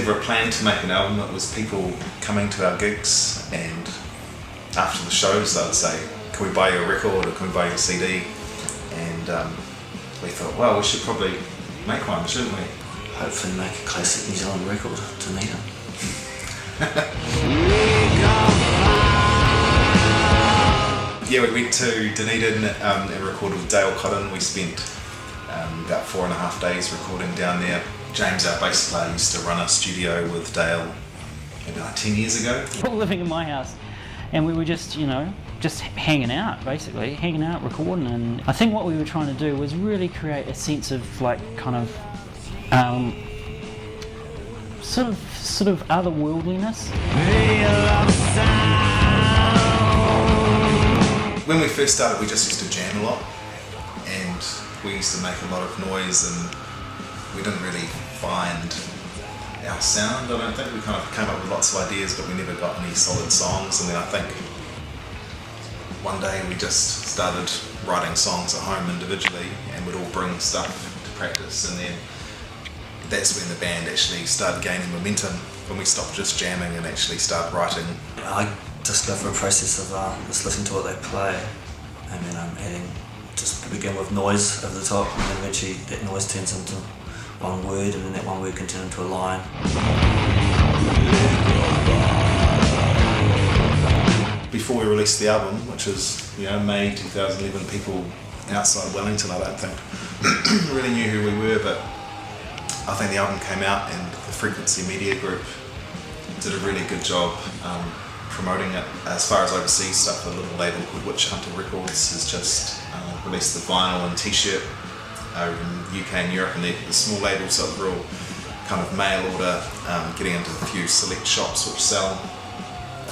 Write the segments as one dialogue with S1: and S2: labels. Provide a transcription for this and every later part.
S1: never a plan to make an album. It was people coming to our gigs, and after the shows they'd say, can we buy you a record or can we buy you a CD? And we thought, well, we should probably make one, shouldn't we?
S2: Hopefully make a classic New Zealand record, Taite.
S1: Yeah, we went to Dunedin and recorded with Dale Cotton. We spent about 4.5 days recording down there. James, our bass player, used to run a studio with Dale about 10 years ago.
S3: We were living in my house and we were just, just hanging out, basically. Hanging out, recording, and I think what we were trying to do was really create a sense of sort of otherworldliness.
S1: When we first started, we just used to jam a lot, and we used to make a lot of noise, and we didn't really find our sound. I don't think we kind of came up with lots of ideas, but we never got any solid songs. And then I think one day we just started writing songs at home individually, and we'd all bring stuff to practice, and then that's when the band actually started gaining momentum, when we stopped just jamming and actually started writing.
S2: I just go through a process of just listening to what they play, and then adding, just begin with noise over the top, and then eventually that noise turns into one word, and then that one word can turn into a line.
S1: Before we released the album, which was May 2011, people outside Wellington, I don't think, really knew who we were, but I think the album came out and the Frequency Media Group did a really good job promoting it. As far as overseas stuff, a little label called Witch Hunter Records has just released the vinyl and t-shirt over in the UK and Europe, and they're the small labels, so they're all kind of mail order, getting into a few select shops which sell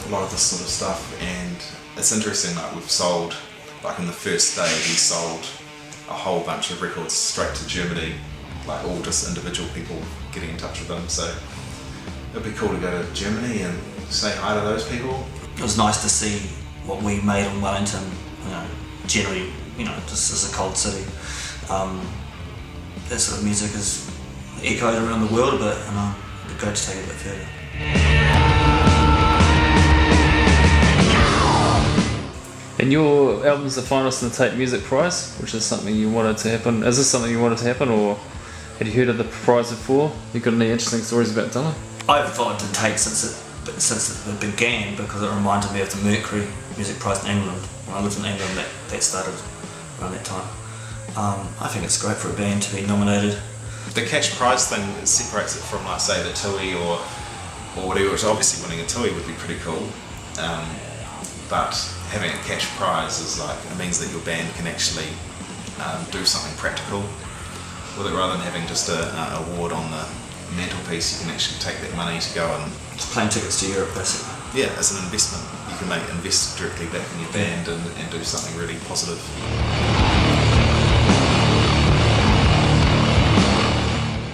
S1: a lot of this sort of stuff. And it's interesting, like we've sold, like in the first day we sold a whole bunch of records straight to Germany, like all just individual people getting in touch with them. So it'd be cool to go to Germany and say hi to those people.
S2: It was nice to see what we made in Wellington, generally, just as a cold city. That sort of music is echoed around the world a bit, and it'd be great to take it a bit further.
S4: And your album's the finalist in the Taite Music Prize, which is something you wanted to happen. Is this something you wanted to happen, or had you heard of the prize before? You got any interesting stories about Dylan?
S2: I've followed the Taite since it began, because it reminded me of the Mercury Music Prize in England. When I lived in England, that started around that time. I think it's great for a band to be nominated.
S1: The cash prize thing separates it from, like, say, the TUI or whatever, which obviously winning a TUI would be pretty cool. But having a cash prize is it means that your band can actually do something practical with it, rather than having just an award on the mantelpiece. You can actually take that money to go and...
S2: It's plane tickets to Europe, basically.
S1: Yeah, as an investment. You can invest directly back in your band and do something really positive.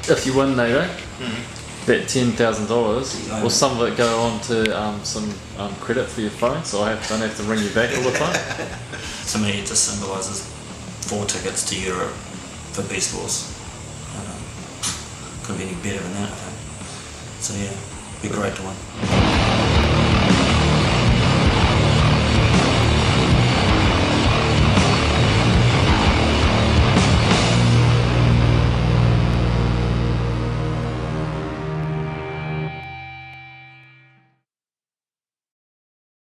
S4: If you win, that $10,000, will some of it go on to some credit for your phone, so I don't have to ring you back all the time?
S2: To me, it just symbolises 4 tickets to Europe for Beastwars. Couldn't be any better than that, I think. So yeah, it'd be great to win.